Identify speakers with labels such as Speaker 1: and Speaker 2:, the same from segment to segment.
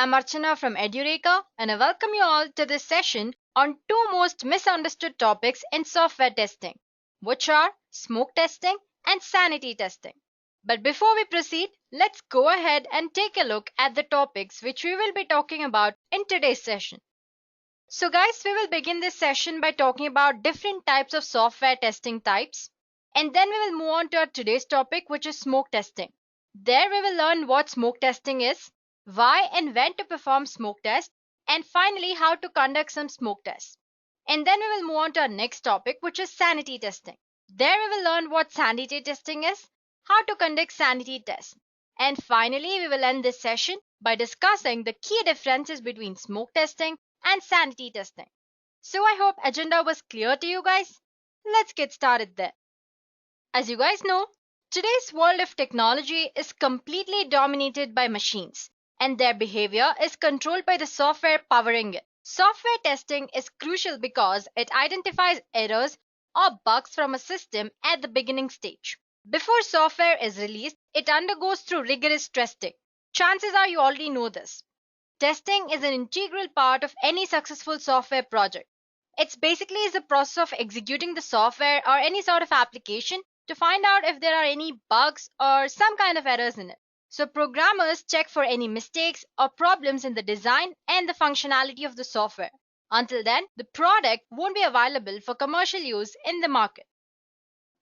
Speaker 1: I'm Archana from Edureka, and I welcome you all to this session on two most misunderstood topics in software testing, which are smoke testing and sanity testing. But before we proceed, let's go ahead and take a look at the topics which we will be talking about in today's session. So, guys, we will begin this session by talking about different types of software testing types, and then we will move on to our today's topic, which is smoke testing. There, we will learn what smoke testing is, why and when to perform smoke tests, and finally, how to conduct some smoke tests. And then we will move on to our next topic, which is sanity testing. There, we will learn what sanity testing is, how to conduct sanity tests, and finally, we will end this session by discussing the key differences between smoke testing and sanity testing. So I hope agenda was clear to you guys. Let's get started then. As you guys know, today's world of technology is completely dominated by machines, and their behavior is controlled by the software powering it. Software testing is crucial because it identifies errors or bugs from a system at the beginning stage. Before software is released, it undergoes through rigorous testing. Chances are you already know this. Testing is an integral part of any successful software project. It's basically the process of executing the software or any sort of application to find out if there are any bugs or some kind of errors in it. So programmers check for any mistakes or problems in the design and the functionality of the software. Until then, the product won't be available for commercial use in the market.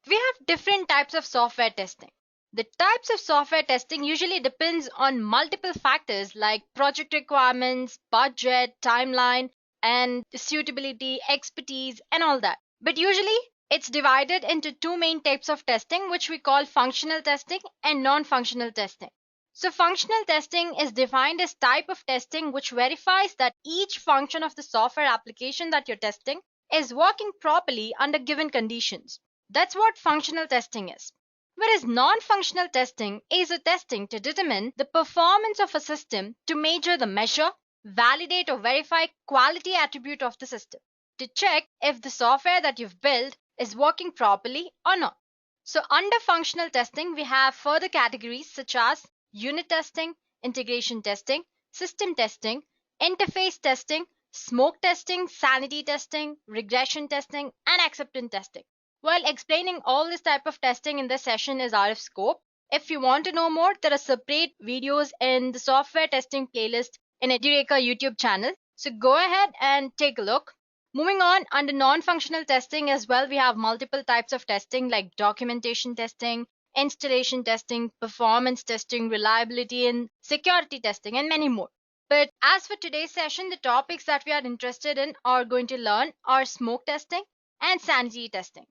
Speaker 1: We have different types of software testing. The types of software testing usually depends on multiple factors like project requirements, budget, timeline, and suitability, expertise, and all that. But usually it's divided into two main types of testing, which we call functional testing and non-functional testing. So functional testing is defined as type of testing which verifies that each function of the software application that you're testing is working properly under given conditions. That's what functional testing is. Whereas non-functional testing is a testing to determine the performance of a system to measure, validate or verify quality attribute of the system, to check if the software that you've built is working properly or not. So under functional testing, we have further categories such as unit testing, integration testing, system testing, interface testing, smoke testing, sanity testing, regression testing, and acceptance testing. While explaining all this type of testing in this session is out of scope, if you want to know more, there are separate videos in the software testing playlist in Edureka YouTube channel. So go ahead and take a look. Moving on, under non-functional testing as well, we have multiple types of testing like documentation testing, installation testing, performance testing, reliability and security testing, and many more. But as for today's session, the topics that we are interested in or going to learn are smoke testing and sanity testing.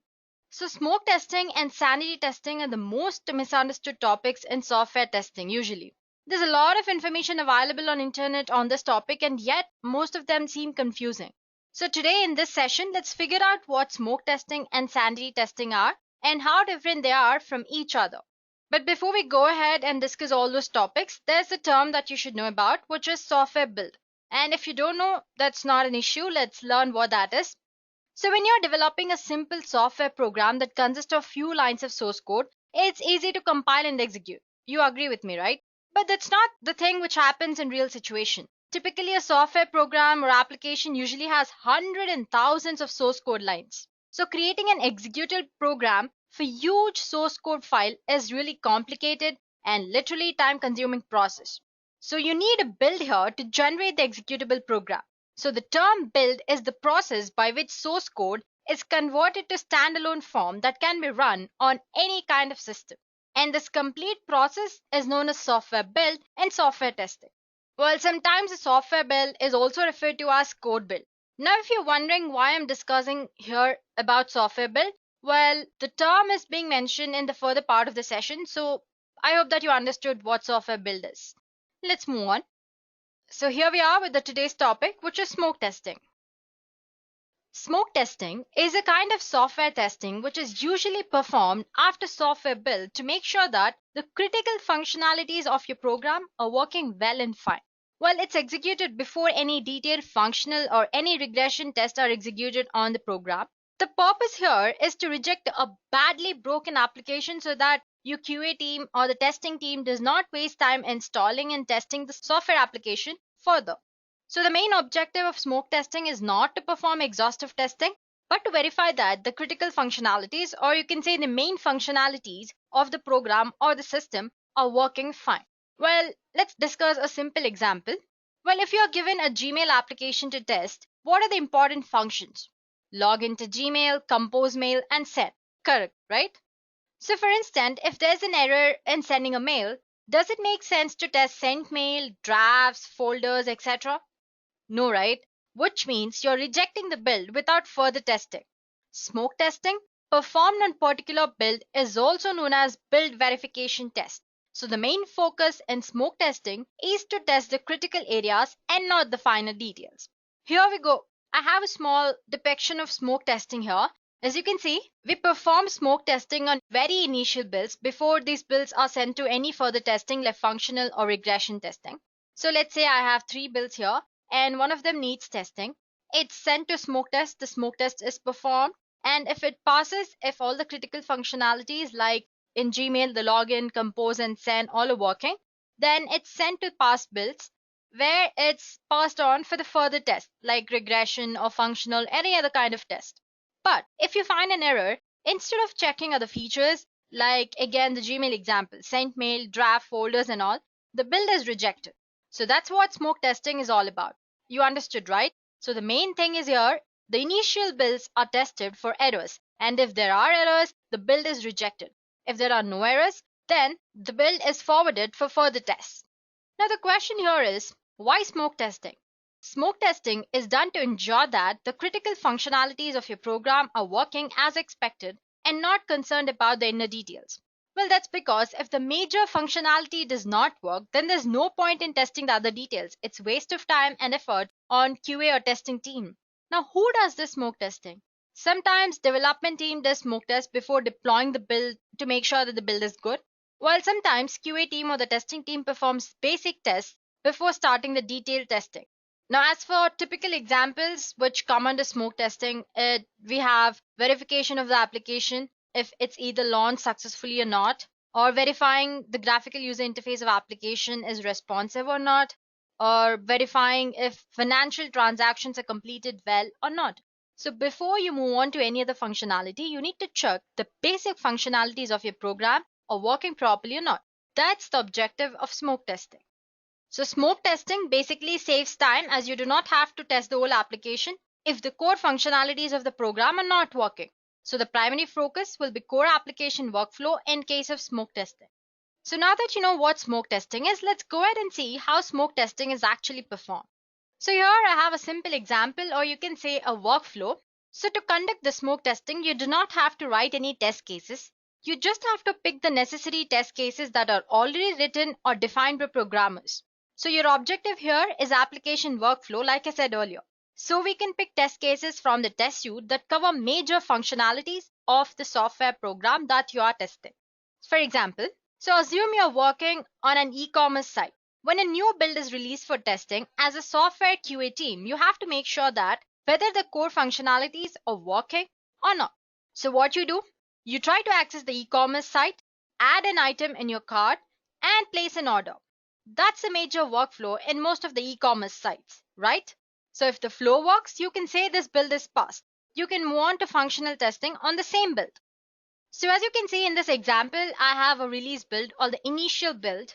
Speaker 1: So smoke testing and sanity testing are the most misunderstood topics in software testing usually. There's a lot of information available on internet on this topic, and yet most of them seem confusing. So today in this session, let's figure out what smoke testing and sanity testing are and how different they are from each other. But before we go ahead and discuss all those topics, there's a term that you should know about, which is software build. And if you don't know, that's not an issue. Let's learn what that is. So when you're developing a simple software program that consists of few lines of source code, it's easy to compile and execute. You agree with me, right? But that's not the thing which happens in real situation. Typically, a software program or application usually has hundreds and thousands of source code lines. So creating an executable program for huge source code file is really complicated and literally time-consuming process. So you need a build here to generate the executable program. So the term build is the process by which source code is converted to standalone form that can be run on any kind of system. And this complete process is known as software build and software testing. Well, sometimes the software build is also referred to as code build. Now, if you're wondering why I'm discussing here about software build, well, the term is being mentioned in the further part of the session, so I hope that you understood what software build is. Let's move on. So here we are with today's topic, which is smoke testing. Smoke testing is a kind of software testing which is usually performed after software build to make sure that the critical functionalities of your program are working well and fine. While it's executed before any detailed functional or any regression tests are executed on the program, the purpose here is to reject a badly broken application so that your QA team or the testing team does not waste time installing and testing the software application further. So the main objective of smoke testing is not to perform exhaustive testing, but to verify that the critical functionalities, or you can say the main functionalities of the program or the system, are working fine. Well, let's discuss a simple example. Well, if you are given a Gmail application to test, what are the important functions? Log into Gmail, compose mail, and send. Correct, right? So, for instance, if there's an error in sending a mail, does it make sense to test sent mail, drafts, folders, etc.? No, right? Which means you're rejecting the build without further testing. Smoke testing, performed on particular build, is also known as build verification test. So the main focus in smoke testing is to test the critical areas and not the final details. Here we go. I have a small depiction of smoke testing here. As you can see, we perform smoke testing on very initial builds before these builds are sent to any further testing like functional or regression testing. So let's say I have three builds here and one of them needs testing. It's sent to smoke test. The smoke test is performed. And if it passes, if all the critical functionalities like in Gmail, the login, compose, and send all are working, then it's sent to past builds where it's passed on for the further test like regression or functional, any other kind of test. But if you find an error, instead of checking other features, like again the Gmail example, sent mail, draft, folders, and all, the build is rejected. So that's what smoke testing is all about. You understood, right? So the main thing is here, the initial builds are tested for errors. And if there are errors, the build is rejected. If there are no errors, then the build is forwarded for further tests. Now the question here is, why smoke testing? Smoke testing is done to ensure that the critical functionalities of your program are working as expected and not concerned about the inner details. Well, that's because if the major functionality does not work, then there's no point in testing the other details. It's waste of time and effort on QA or testing team. Now, who does this smoke testing? Sometimes development team does smoke test before deploying the build to make sure that the build is good, while sometimes QA team or the testing team performs basic tests before starting the detailed testing. Now, as for typical examples which come under smoke testing, we have verification of the application if it's either launched successfully or not, or verifying the graphical user interface of application is responsive or not, or verifying if financial transactions are completed well or not. So before you move on to any other functionality, you need to check the basic functionalities of your program are working properly or not. That's the objective of smoke testing. So smoke testing basically saves time as you do not have to test the whole application if the core functionalities of the program are not working. So the primary focus will be core application workflow in case of smoke testing. So now that you know what smoke testing is, let's go ahead and see how smoke testing is actually performed. So here I have a simple example, or you can say a workflow. So to conduct the smoke testing, you do not have to write any test cases. You just have to pick the necessary test cases that are already written or defined by programmers. So your objective here is application workflow, like I said earlier. So we can pick test cases from the test suite that cover major functionalities of the software program that you are testing. For example, so assume you're working on an e-commerce site. When a new build is released for testing, as a software QA team, you have to make sure that whether the core functionalities are working or not. So what you do, you try to access the e-commerce site, add an item in your cart, and place an order. That's a major workflow in most of the e-commerce sites, right? So if the flow works, you can say this build is passed. You can move on to functional testing on the same build. So as you can see in this example, I have a release build or the initial build,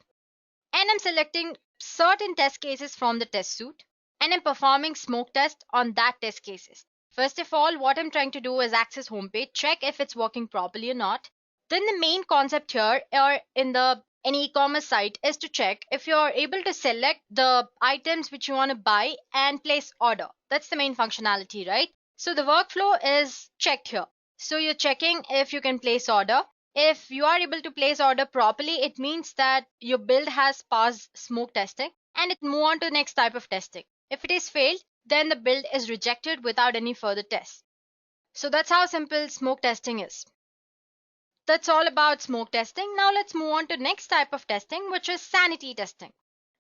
Speaker 1: and I'm selecting certain test cases from the test suite, and I'm performing smoke test on that test cases. First of all, what I'm trying to do is access homepage, check if it's working properly or not. Then the main concept here or in the an e-commerce site is to check if you're able to select the items which you want to buy and place order. That's the main functionality, right? So the workflow is checked here. So you're checking if you can place order. If you are able to place order properly, it means that your build has passed smoke testing and it move on to the next type of testing. If it is failed, then the build is rejected without any further tests. So that's how simple smoke testing is. That's all about smoke testing. Now let's move on to next type of testing, which is sanity testing.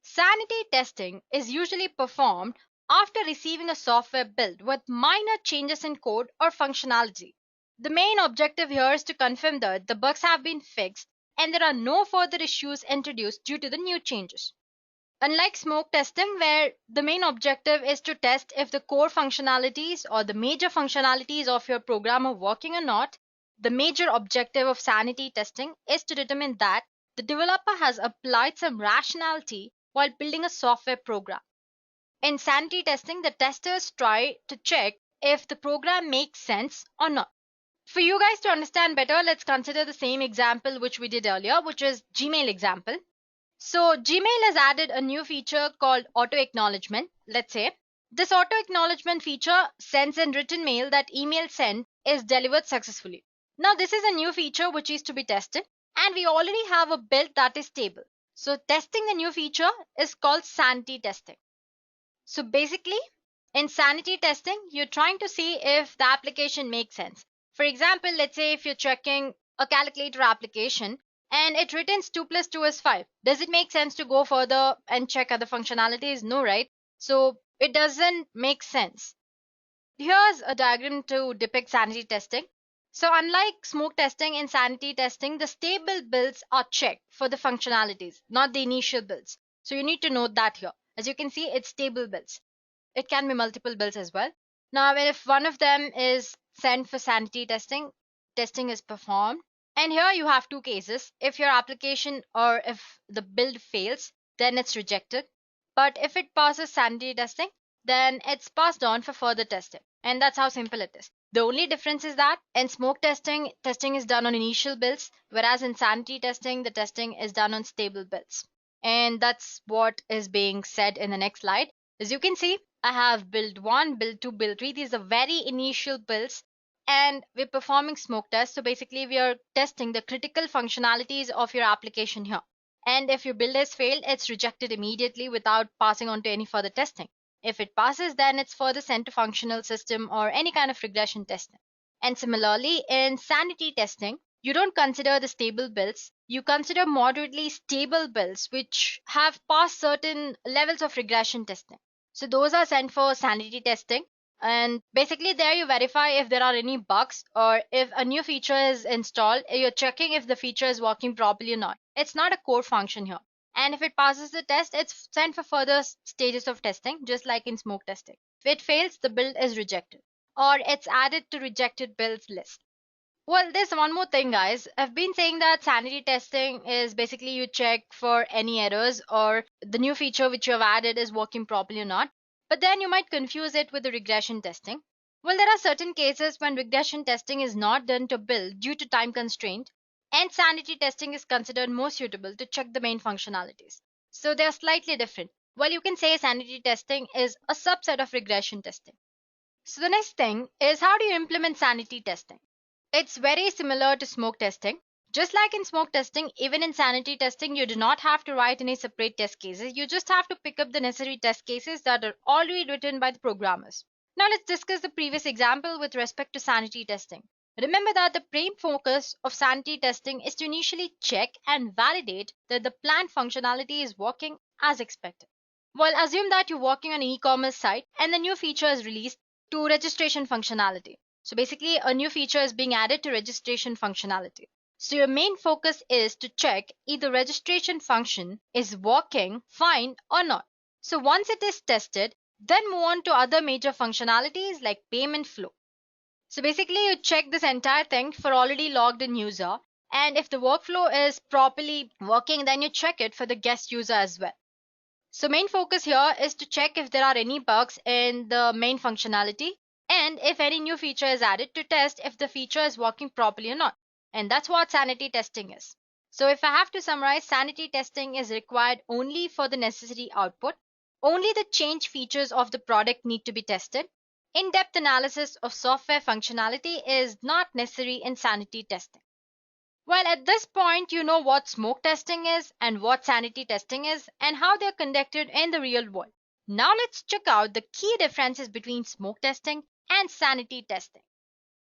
Speaker 1: Sanity testing is usually performed after receiving a software build with minor changes in code or functionality. The main objective here is to confirm that the bugs have been fixed and there are no further issues introduced due to the new changes. Unlike smoke testing, where the main objective is to test if the core functionalities or the major functionalities of your program are working or not, the major objective of sanity testing is to determine that the developer has applied some rationality while building a software program. In sanity testing, the testers try to check if the program makes sense or not. For you guys to understand better, let's consider the same example which we did earlier, which is Gmail example. So Gmail has added a new feature called auto acknowledgement. Let's say this auto acknowledgement feature sends in written mail that email sent is delivered successfully. Now this is a new feature which is to be tested, and we already have a build that is stable. So testing the new feature is called sanity testing. So basically, in sanity testing, you're trying to see if the application makes sense. For example, let's say if you're checking a calculator application and it returns 2 plus 2 is 5. Does it make sense to go further and check other functionalities? No, right? So it doesn't make sense. Here's a diagram to depict sanity testing. So unlike smoke testing and sanity testing, the stable builds are checked for the functionalities, not the initial builds. So you need to note that here. As you can see, it's stable builds. It can be multiple builds as well. Now, if one of them is sent for sanity testing, testing is performed. And here you have two cases. If your application or if the build fails, then it's rejected. But if it passes sanity testing, then it's passed on for further testing. And that's how simple it is. The only difference is that in smoke testing, testing is done on initial builds, whereas in sanity testing, the testing is done on stable builds. And that's what is being said in the next slide. As you can see, I have build 1, build 2, build 3. These are very initial builds, and we're performing smoke tests. So basically, we are testing the critical functionalities of your application here. And if your build has failed, it's rejected immediately without passing on to any further testing. If it passes, then it's further sent to functional system or any kind of regression testing. And similarly, in sanity testing, you don't consider the stable builds, you consider moderately stable builds which have passed certain levels of regression testing. So those are sent for sanity testing. And basically, there you verify if there are any bugs or if a new feature is installed, you're checking if the feature is working properly or not. It's not a core function here. And if it passes the test, it's sent for further stages of testing, just like in smoke testing. If it fails, the build is rejected or it's added to rejected builds list. Well, there's one more thing, guys. I've been saying that sanity testing is basically you check for any errors or the new feature which you have added is working properly or not. But then you might confuse it with the regression testing. Well, there are certain cases when regression testing is not done to build due to time constraint, and sanity testing is considered more suitable to check the main functionalities. So they are slightly different. Well, you can say sanity testing is a subset of regression testing. So the next thing is, how do you implement sanity testing? It's very similar to smoke testing. Just like in smoke testing, even in sanity testing, you do not have to write any separate test cases. You just have to pick up the necessary test cases that are already written by the programmers. Now let's discuss the previous example with respect to sanity testing. Remember that the main focus of sanity testing is to initially check and validate that the planned functionality is working as expected. Well, assume that you're working on an e-commerce site and the new feature is released to registration functionality. So basically, a new feature is being added to registration functionality. So your main focus is to check if the registration function is working fine or not. So once it is tested, then move on to other major functionalities like payment flow. So basically, you check this entire thing for already logged in user, and if the workflow is properly working, then you check it for the guest user as well. So main focus here is to check if there are any bugs in the main functionality and if any new feature is added to test if the feature is working properly or not. And that's what sanity testing is. So if I have to summarize, sanity testing is required only for the necessary output. Only the change features of the product need to be tested. In-depth analysis of software functionality is not necessary in sanity testing. Well, at this point, you know what smoke testing is and what sanity testing is and how they're conducted in the real world. Now let's check out the key differences between smoke testing and sanity testing.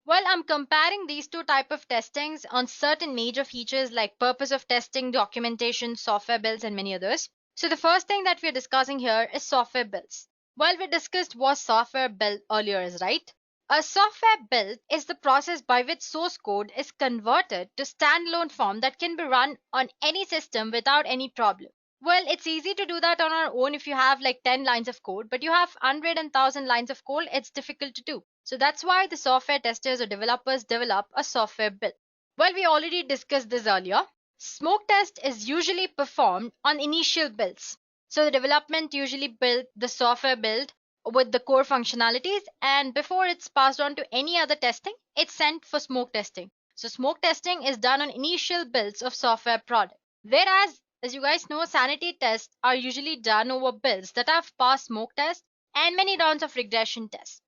Speaker 1: Well, I'm comparing these two types of testings on certain major features like purpose of testing, documentation, software builds, and many others. So the first thing that we're discussing here is software builds. Well, we discussed what software build earlier is, right? A software build is the process by which source code is converted to standalone form that can be run on any system without any problem. Well, it's easy to do that on our own if you have like 10 lines of code, but you have 100 and 1000 lines of code, it's difficult to do. So that's why the software testers or developers develop a software build. Well, we already discussed this earlier. Smoke test is usually performed on initial builds. So the development usually build the software build with the core functionalities, and before it's passed on to any other testing, it's sent for smoke testing. So smoke testing is done on initial builds of software product. Whereas, as you guys know, sanity tests are usually done over builds that have passed smoke tests and many rounds of regression tests.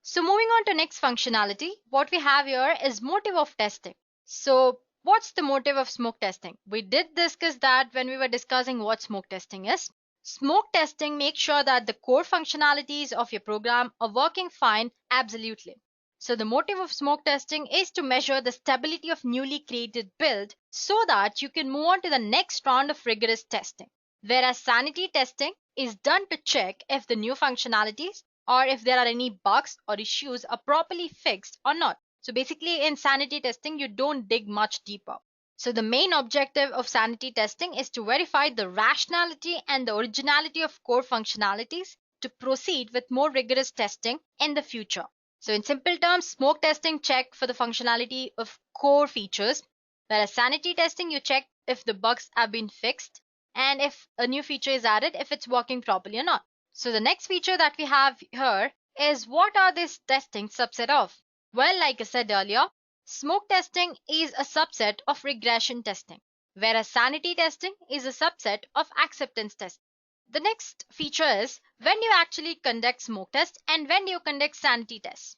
Speaker 1: So moving on to next functionality, what we have here is motive of testing. So what's the motive of smoke testing? We did discuss that when we were discussing what smoke testing is. Smoke testing makes sure that the core functionalities of your program are working fine absolutely. So the motive of smoke testing is to measure the stability of newly created build so that you can move on to the next round of rigorous testing. Whereas sanity testing is done to check if the new functionalities or if there are any bugs or issues are properly fixed or not. So basically in sanity testing, you don't dig much deeper. So the main objective of sanity testing is to verify the rationality and the originality of core functionalities to proceed with more rigorous testing in the future. So in simple terms, smoke testing check for the functionality of core features, whereas sanity testing you check if the bugs have been fixed and if a new feature is added, if it's working properly or not. So the next feature that we have here is what are these testing subset of? Well, like I said earlier, smoke testing is a subset of regression testing, whereas sanity testing is a subset of acceptance testing. The next feature is when you actually conduct smoke tests and when you conduct sanity tests.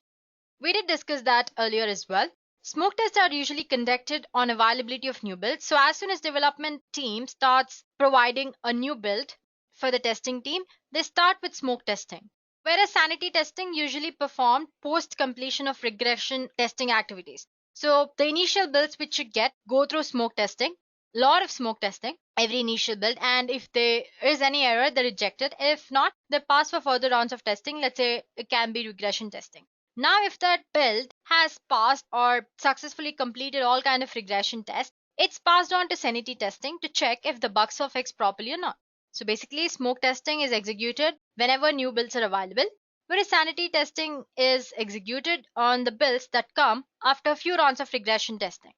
Speaker 1: We did discuss that earlier as well. Smoke tests are usually conducted on availability of new builds. So as soon as development team starts providing a new build for the testing team, they start with smoke testing. Whereas sanity testing usually performed post completion of regression testing activities. So the initial builds which you get go through smoke testing, lot of smoke testing, every initial build, and if there is any error, they reject it. If not, they pass for further rounds of testing. Let's say it can be regression testing. Now, if that build has passed or successfully completed all kind of regression tests, it's passed on to sanity testing to check if the bugs are fixed properly or not. So basically, smoke testing is executed whenever new builds are available, whereas sanity testing is executed on the builds that come after a few rounds of regression testing.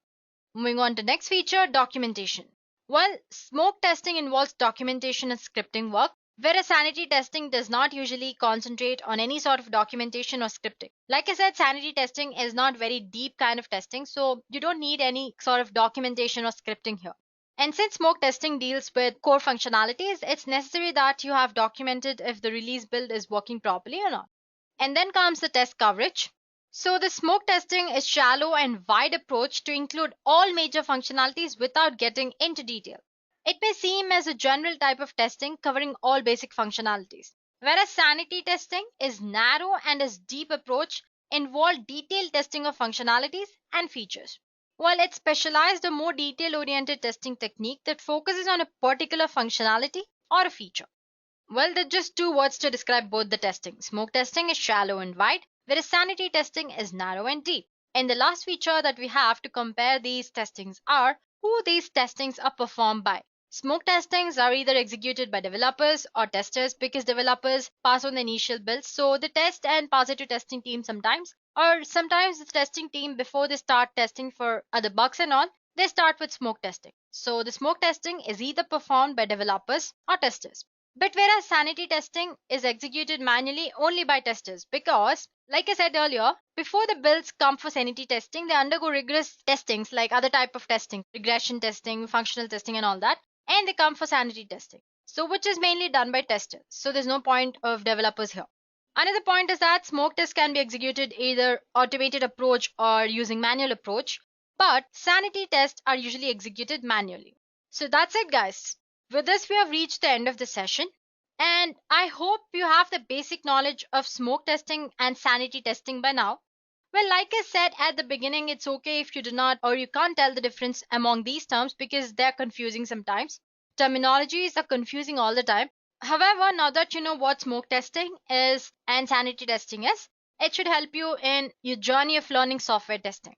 Speaker 1: Moving on to next feature, documentation. Well, smoke testing involves documentation and scripting work, whereas sanity testing does not usually concentrate on any sort of documentation or scripting. Like I said, sanity testing is not very deep kind of testing, so you don't need any sort of documentation or scripting here. And since smoke testing deals with core functionalities, it's necessary that you have documented if the release build is working properly or not. And then comes the test coverage. So the smoke testing is shallow and wide approach to include all major functionalities without getting into detail. It may seem as a general type of testing covering all basic functionalities, whereas sanity testing is narrow and is deep approach involve detailed testing of functionalities and features. While it's specialized or more detail oriented testing technique that focuses on a particular functionality or a feature. Well, there are just two words to describe both the testing. Smoke testing is shallow and wide, whereas sanity testing is narrow and deep. And the last feature that we have to compare these testings are who these testings are performed by. Smoke testings are either executed by developers or testers because developers pass on the initial builds, so they test and pass it to testing team sometimes, or sometimes the testing team before they start testing for other bugs and all, they start with smoke testing. So the smoke testing is either performed by developers or testers. But whereas sanity testing is executed manually only by testers because, like I said earlier, before the builds come for sanity testing, they undergo rigorous testings like other type of testing, regression testing, functional testing and all that, and they come for sanity testing. So which is mainly done by testers. So there's no point of developers here. Another point is that smoke tests can be executed either automated approach or using manual approach, but sanity tests are usually executed manually. So that's it guys. With this, we have reached the end of the session, and I hope you have the basic knowledge of smoke testing and sanity testing by now. Well, like I said at the beginning, it's okay if you do not or you can't tell the difference among these terms because they're confusing sometimes. Terminologies are confusing all the time. However, now that you know what smoke testing is and sanity testing is, it should help you in your journey of learning software testing.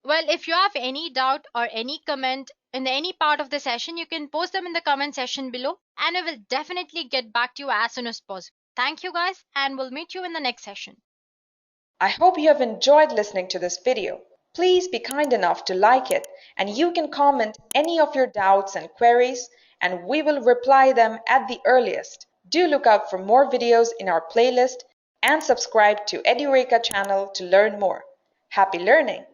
Speaker 1: Well, if you have any doubt or any comment in any part of the session, you can post them in the comment section below and I will definitely get back to you as soon as possible. Thank you guys and we'll meet you in the next session.
Speaker 2: I hope you have enjoyed listening to this video. Please be kind enough to like it, and you can comment any of your doubts and queries and we will reply them at the earliest. Do look out for more videos in our playlist and subscribe to EduReka channel to learn more. Happy learning!